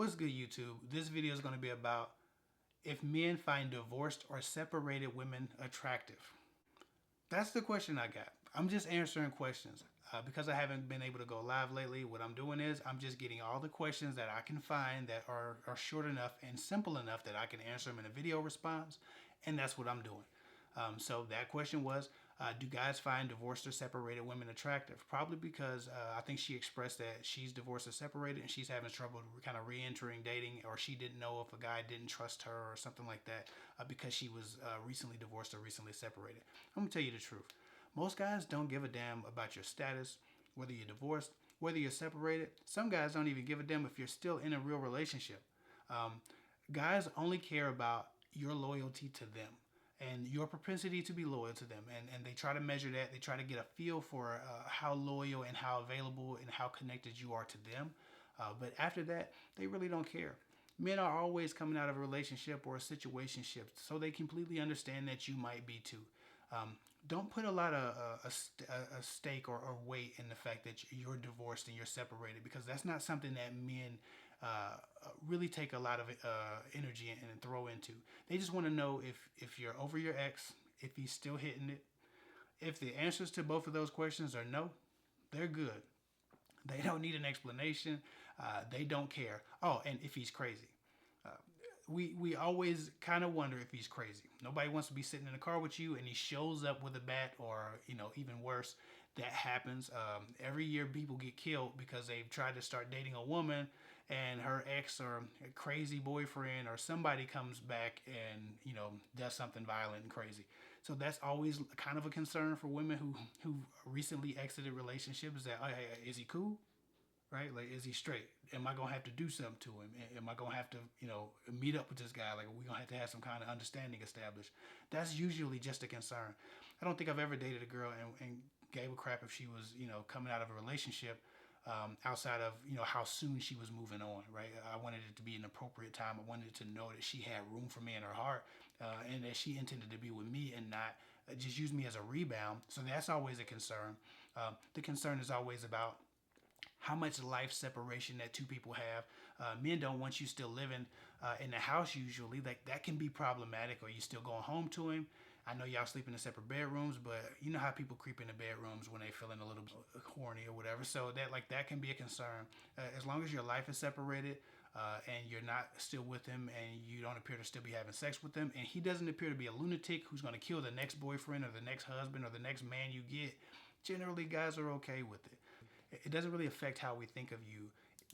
What's good, YouTube? This video is going to be about if men find divorced or separated women attractive. That's the question I got. I'm just answering questions. Because I haven't been able to go live lately, what I'm doing is I'm just getting all the questions that I can find that are short enough and simple enough that I can answer them in a video response, and that's what I'm doing. So that question was, do guys find divorced or separated women attractive? Probably because I think she expressed that she's divorced or separated and she's having trouble kind of re-entering dating, or she didn't know if a guy didn't trust her or something like that because she was recently divorced or recently separated. I'm going to tell you the truth. Most guys don't give a damn about your status, whether you're divorced, whether you're separated. Some guys don't even give a damn if you're still in a real relationship. Guys only care about your loyalty to them and your propensity to be loyal to them. And they try to measure that. They try to get a feel for how loyal and how available and how connected you are to them. But after that, they really don't care. Men are always coming out of a relationship or a situationship, so they completely understand that you might be too. Don't put a lot of a stake or weight in the fact that you're divorced and you're separated, because that's not something that men really take a lot of energy and throw into. They just want to know if you're over your ex, if he's still hitting it. If the answers to both of those questions are no, they're good. They don't need an explanation. They don't care. Oh, and if he's crazy. We always kind of wonder if he's crazy. Nobody wants to be sitting in a car with you and he shows up with a bat, or even worse, that happens. Every year people get killed because they've tried to start dating a woman and her ex or a crazy boyfriend or somebody comes back and does something violent and crazy. So that's always kind of a concern for women who recently exited relationships. That, oh, hey, is he cool? Right? Like, is he straight? Am I gonna have to do something to him? Am I gonna have to, meet up with this guy? Like, we gonna have to have some kind of understanding established. That's usually just a concern. I don't think I've ever dated a girl and gave a crap if she was, coming out of a relationship, outside of, how soon she was moving on. Right? I wanted it to be an appropriate time. I wanted to know that she had room for me in her heart, and that she intended to be with me and not just use me as a rebound. So that's always a concern. The concern is always about how much life separation that two people have. Men don't want you still living in the house usually. Like, that can be problematic, or you still going home to him. I know y'all sleep in separate bedrooms, but you know how people creep into bedrooms when they feeling a little horny or whatever. So that can be a concern. As long as your life is separated and you're not still with him and you don't appear to still be having sex with him, and he doesn't appear to be a lunatic who's going to kill the next boyfriend or the next husband or the next man you get, generally guys are okay with it. It doesn't really affect how we think of you,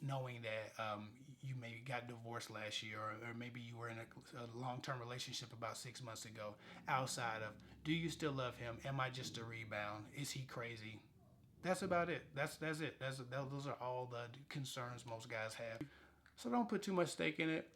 knowing that you maybe got divorced last year, or maybe you were in a long-term relationship about 6 months ago. Outside of, do you still love him? Am I just a rebound? Is he crazy? That's about it. That's it. Those are all the concerns most guys have. So don't put too much stake in it.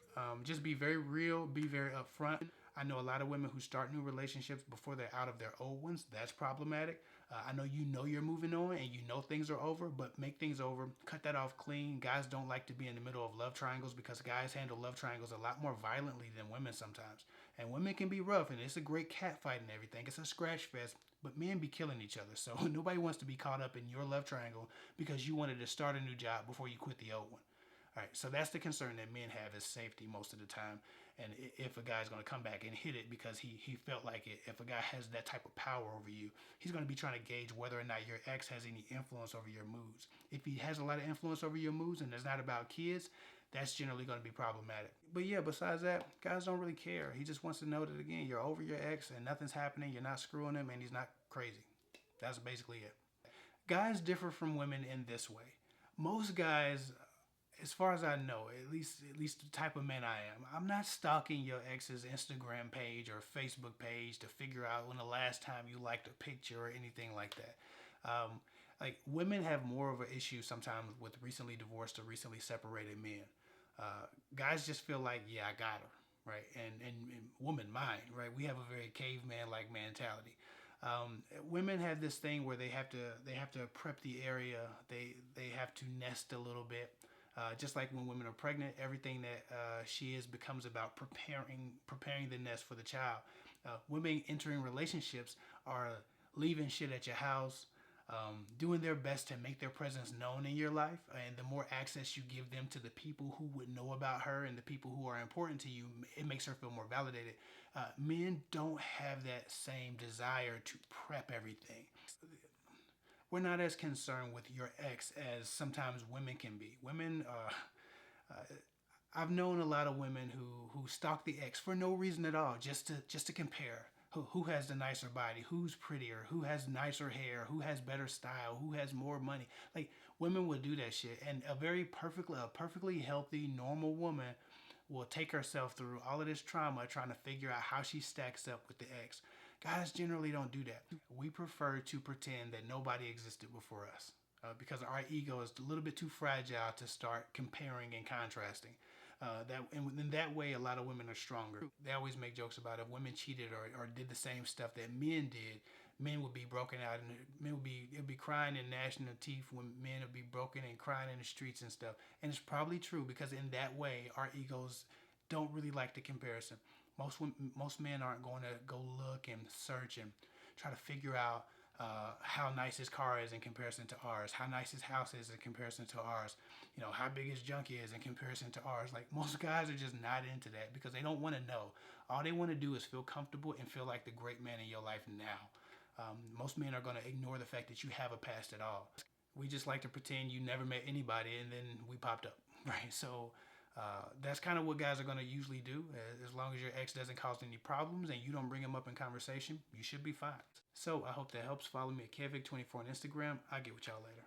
Just be very real. Be very upfront. I know a lot of women who start new relationships before they're out of their old ones. That's problematic. I know you're moving on and things are over, but make things over. Cut that off clean. Guys don't like to be in the middle of love triangles because guys handle love triangles a lot more violently than women sometimes. And women can be rough, and it's a great cat fight and everything. It's a scratch fest, but men be killing each other. So nobody wants to be caught up in your love triangle because you wanted to start a new job before you quit the old one. All right, so that's the concern that men have, is safety most of the time. And if a guy's going to come back and hit it because he felt like it, if a guy has that type of power over you, he's going to be trying to gauge whether or not your ex has any influence over your moods. If he has a lot of influence over your moods and it's not about kids, that's generally going to be problematic. But yeah, besides that, guys don't really care. He just wants to know that, again, you're over your ex and nothing's happening, you're not screwing him, and he's not crazy. That's basically it. Guys differ from women in this way. Most guys, as far as I know, at least the type of man I am, I'm not stalking your ex's Instagram page or Facebook page to figure out when the last time you liked a picture or anything like that. Like, women have more of an issue sometimes with recently divorced or recently separated men. Guys just feel like, yeah, I got her, right? And woman, mine, right? We have a very caveman-like mentality. Women have this thing where they have to prep the area. They have to nest a little bit. Just like when women are pregnant, everything that she is becomes about preparing the nest for the child. Women entering relationships are leaving shit at your house, doing their best to make their presence known in your life. And the more access you give them to the people who would know about her and the people who are important to you, it makes her feel more validated. Men don't have that same desire to prep everything. We're not as concerned with your ex as sometimes women can be. Uh, I've known a lot of women who stalk the ex for no reason at all, just to compare who has the nicer body, who's prettier, who has nicer hair, who has better style, who has more money. Like women will do that shit, and a perfectly healthy, normal woman will take herself through all of this trauma trying to figure out how she stacks up with the ex. Guys generally don't do that. We prefer to pretend that nobody existed before us. Because our ego is a little bit too fragile to start comparing and contrasting. And in that way, a lot of women are stronger. They always make jokes about if women cheated or did the same stuff that men did, men would be broken out and men would be crying and gnashing their teeth when men would be broken and crying in the streets and stuff. And it's probably true because in that way, our egos don't really like the comparison. Most men aren't going to go look and search and try to figure out how nice his car is in comparison to ours, how nice his house is in comparison to ours, how big his junk is in comparison to ours. Like most guys are just not into that because they don't want to know. All they want to do is feel comfortable and feel like the great man in your life now. Most men are going to ignore the fact that you have a past at all. We just like to pretend you never met anybody and then we popped up, right? So that's kind of what guys are going to usually do. As long as your ex doesn't cause any problems and you don't bring him up in conversation, you should be fine. So I hope that helps. Follow me at Kevic24 on Instagram. I'll get with y'all later.